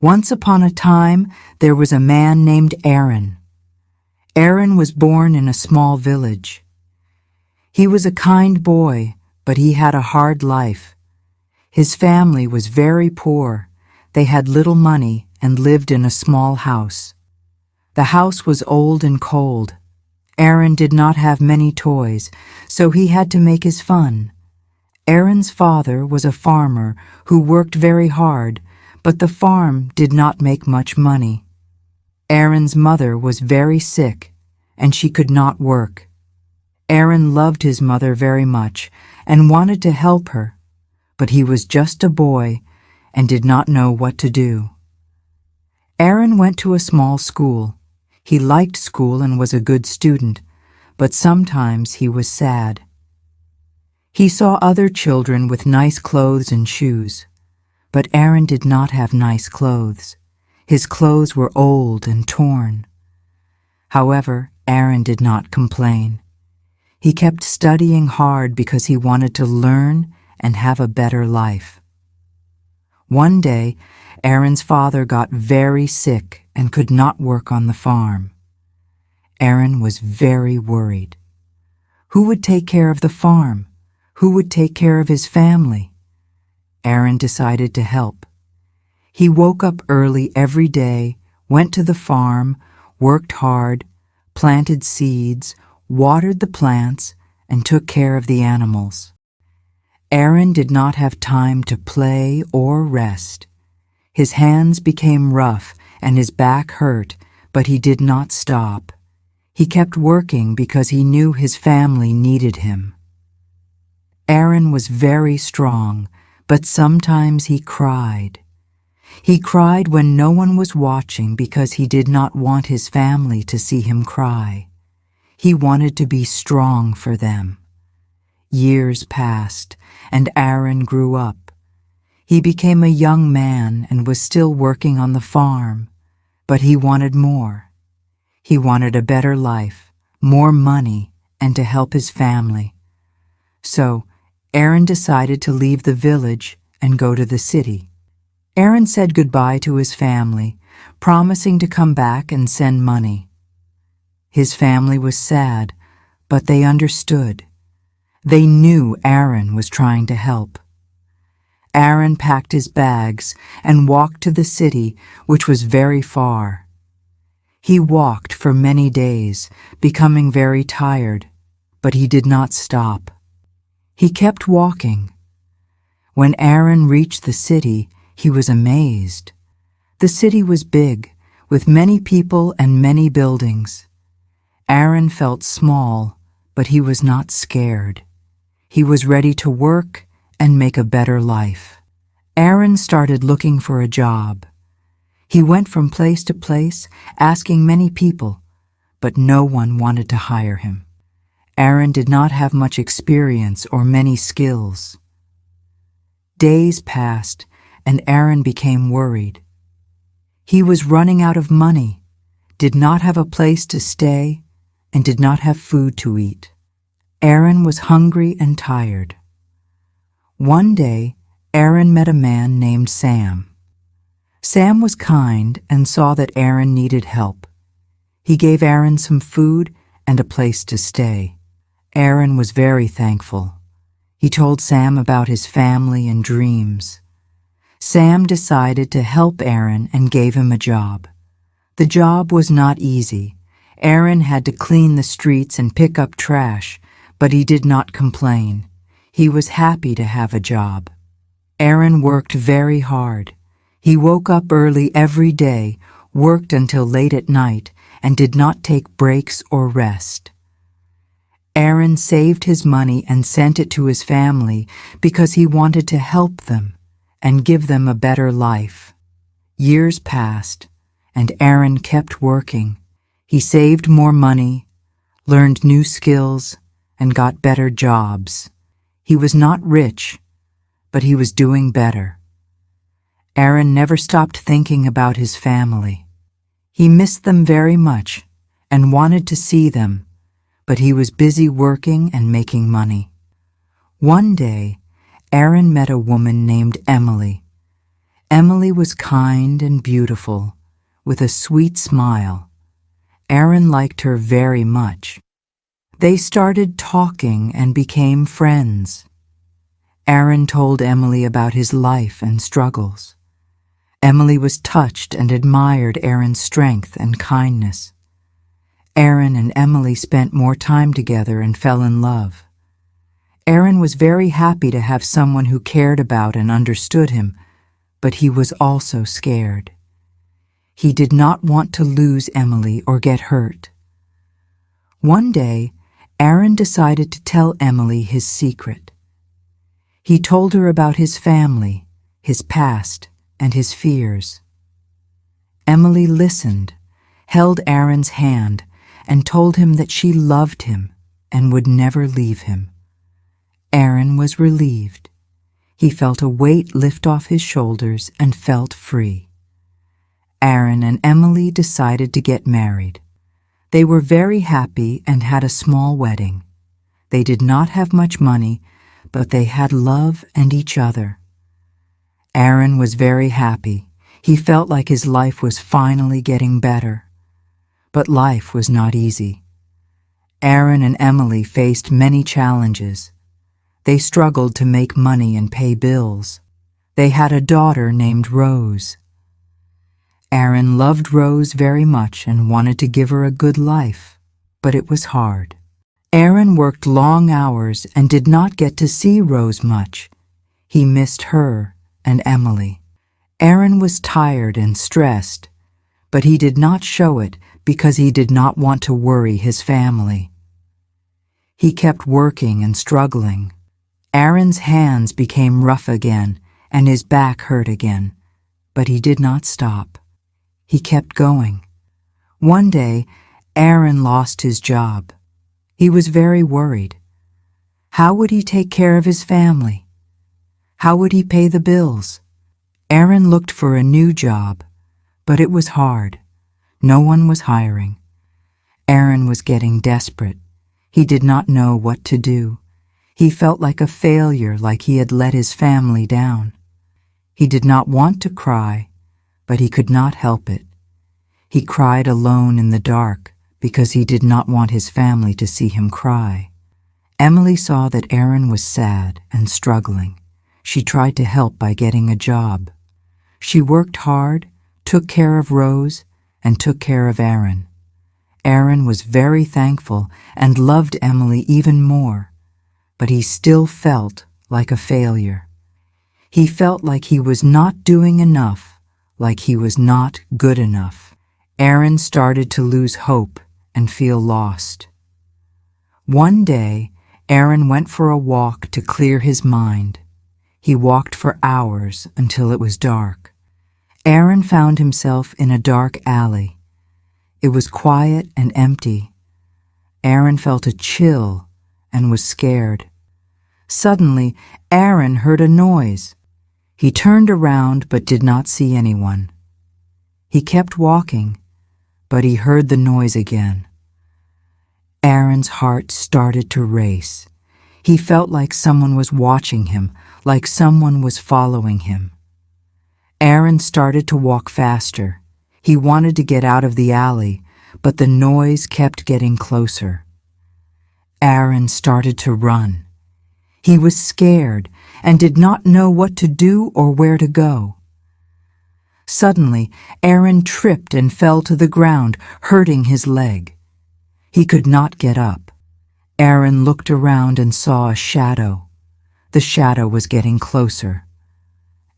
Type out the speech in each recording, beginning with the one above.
Once upon a time, there was a man named Aaron. Aaron was born in a small village. He was a kind boy, but he had a hard life. His family was very poor. They had little money and lived in a small house. The house was old and cold. Aaron did not have many toys, so he had to make his fun. Aaron's father was a farmer who worked very hard, but the farm did not make much money. Aaron's mother was very sick, and she could not work. Aaron loved his mother very much and wanted to help her, but he was just a boy and did not know what to do. Aaron went to a small school. He liked school and was a good student, but sometimes he was sad. He saw other children with nice clothes and shoes, but Aaron did not have nice clothes. His clothes were old and torn. However, Aaron did not complain. He kept studying hard because he wanted to learn and have a better life. One day, Aaron's father got very sick and could not work on the farm. Aaron was very worried. Who would take care of the farm? Who would take care of his family? Aaron decided to help. He woke up early every day, went to the farm, worked hard, planted seeds, watered the plants, and took care of the animals. Aaron did not have time to play or rest. His hands became rough and his back hurt, but he did not stop. He kept working because he knew his family needed him. Aaron was very strong, but sometimes he cried. He cried when no one was watching because he did not want his family to see him cry. He wanted to be strong for them. Years passed, and Aaron grew up. He became a young man and was still working on the farm, but he wanted more. He wanted a better life, more money, and to help his family. So, Aaron decided to leave the village and go to the city. Aaron said goodbye to his family, promising to come back and send money. His family was sad, but they understood. They knew Aaron was trying to help. Aaron packed his bags and walked to the city, which was very far. He walked for many days, becoming very tired, but he did not stop. He kept walking. When Aaron reached the city, he was amazed. The city was big, with many people and many buildings. Aaron felt small, but he was not scared. He was ready to work and make a better life. Aaron started looking for a job. He went from place to place, asking many people, but no one wanted to hire him. Aaron did not have much experience or many skills. Days passed, and Aaron became worried. He was running out of money, did not have a place to stay, and did not have food to eat. Aaron was hungry and tired. One day, Aaron met a man named Sam. Sam was kind and saw that Aaron needed help. He gave Aaron some food and a place to stay. Aaron was very thankful. He told Sam about his family and dreams. Sam decided to help Aaron and gave him a job. The job was not easy. Aaron had to clean the streets and pick up trash, but he did not complain. He was happy to have a job. Aaron worked very hard. He woke up early every day, worked until late at night, and did not take breaks or rest. Aaron saved his money and sent it to his family because he wanted to help them and give them a better life. Years passed, and Aaron kept working. He saved more money, learned new skills, and got better jobs. He was not rich, but he was doing better. Aaron never stopped thinking about his family. He missed them very much and wanted to see them, but he was busy working and making money. One day, Aaron met a woman named Emily. Emily was kind and beautiful, with a sweet smile. Aaron liked her very much. They started talking and became friends. Aaron told Emily about his life and struggles. Emily was touched and admired Aaron's strength and kindness. Aaron and Emily spent more time together and fell in love. Aaron was very happy to have someone who cared about and understood him, but he was also scared. He did not want to lose Emily or get hurt. One day, Aaron decided to tell Emily his secret. He told her about his family, his past, and his fears. Emily listened, held Aaron's hand, and told him that she loved him and would never leave him. Aaron was relieved. He felt a weight lift off his shoulders and felt free. Aaron and Emily decided to get married. They were very happy and had a small wedding. They did not have much money, but they had love and each other. Aaron was very happy. He felt like his life was finally getting better. But life was not easy. Aaron and Emily faced many challenges. They struggled to make money and pay bills. They had a daughter named Rose. Aaron loved Rose very much and wanted to give her a good life, but it was hard. Aaron worked long hours and did not get to see Rose much. He missed her and Emily. Aaron was tired and stressed, but he did not show it because he did not want to worry his family. He kept working and struggling. Aaron's hands became rough again and his back hurt again, but he did not stop. He kept going. One day, Aaron lost his job. He was very worried. How would he take care of his family? How would he pay the bills? Aaron looked for a new job, but it was hard. No one was hiring. Aaron was getting desperate. He did not know what to do. He felt like a failure, like he had let his family down. He did not want to cry, but he could not help it. He cried alone in the dark because he did not want his family to see him cry. Emily saw that Aaron was sad and struggling. She tried to help by getting a job. She worked hard, took care of Rose, and took care of Aaron. Aaron was very thankful and loved Emily even more, but he still felt like a failure. He felt like he was not doing enough, like he was not good enough. Aaron started to lose hope and feel lost. One day, Aaron went for a walk to clear his mind. He walked for hours until it was dark. Aaron found himself in a dark alley. It was quiet and empty. Aaron felt a chill and was scared. Suddenly, Aaron heard a noise. He turned around but did not see anyone. He kept walking, but he heard the noise again. Aaron's heart started to race. He felt like someone was watching him, like someone was following him. Aaron started to walk faster. He wanted to get out of the alley, but the noise kept getting closer. Aaron started to run. He was scared and did not know what to do or where to go. Suddenly, Aaron tripped and fell to the ground, hurting his leg. He could not get up. Aaron looked around and saw a shadow. The shadow was getting closer.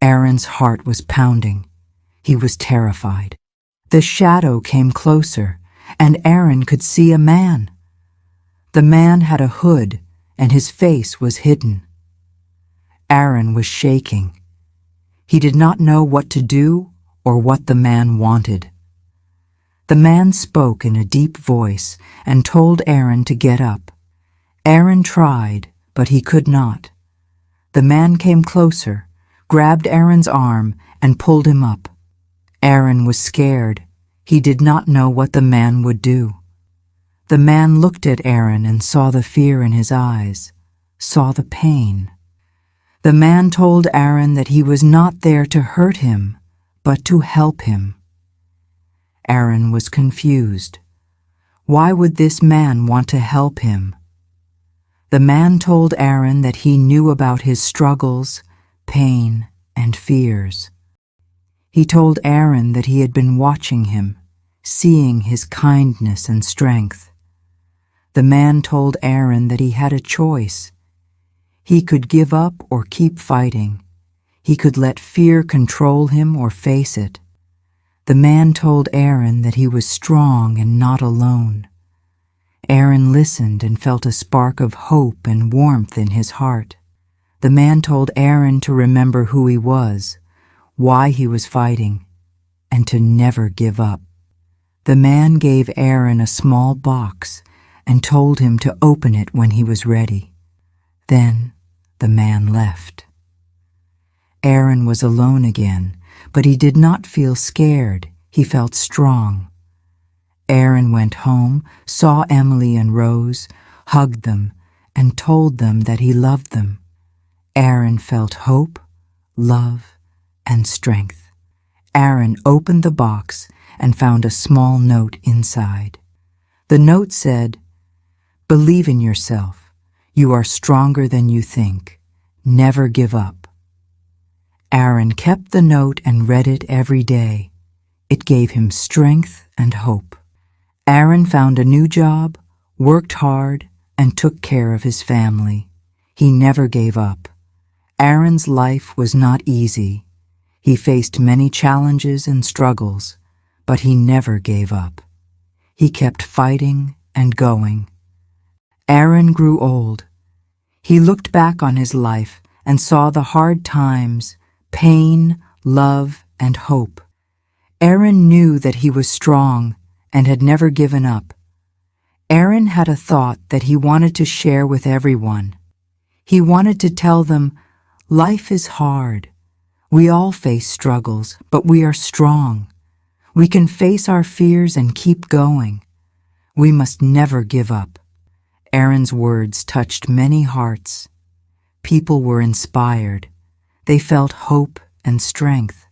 Aaron's heart was pounding. He was terrified. The shadow came closer, and Aaron could see a man. The man had a hood, and his face was hidden. Aaron was shaking. He did not know what to do or what the man wanted. The man spoke in a deep voice and told Aaron to get up. Aaron tried, but he could not. The man came closer, grabbed Aaron's arm, and pulled him up. Aaron was scared. He did not know what the man would do. The man looked at Aaron and saw the fear in his eyes, saw the pain. The man told Aaron that he was not there to hurt him, but to help him. Aaron was confused. Why would this man want to help him? The man told Aaron that he knew about his struggles, pain, and fears. He told Aaron that he had been watching him, seeing his kindness and strength. The man told Aaron that he had a choice. He could give up or keep fighting. He could let fear control him or face it. The man told Aaron that he was strong and not alone. Aaron listened and felt a spark of hope and warmth in his heart. The man told Aaron to remember who he was, why he was fighting, and to never give up. The man gave Aaron a small box and told him to open it when he was ready. Then the man left. Aaron was alone again, but he did not feel scared. He felt strong. Aaron went home, saw Emily and Rose, hugged them, and told them that he loved them. Aaron felt hope, love, and strength. Aaron opened the box and found a small note inside. The note said, "Believe in yourself. You are stronger than you think. Never give up." Aaron kept the note and read it every day. It gave him strength and hope. Aaron found a new job, worked hard, and took care of his family. He never gave up. Aaron's life was not easy. He faced many challenges and struggles, but he never gave up. He kept fighting and going. Aaron grew old. He looked back on his life and saw the hard times, pain, love, and hope. Aaron knew that he was strong and had never given up. Aaron had a thought that he wanted to share with everyone. He wanted to tell them, life is hard. We all face struggles, but we are strong. We can face our fears and keep going. We must never give up. Aaron's words touched many hearts. People were inspired. They felt hope and strength.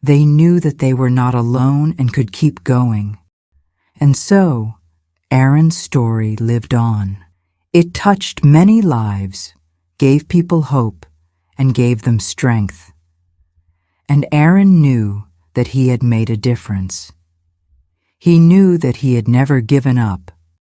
They knew that they were not alone and could keep going. And so, Aaron's story lived on. It touched many lives, gave people hope, and gave them strength. And Aaron knew that he had made a difference. He knew that he had never given up,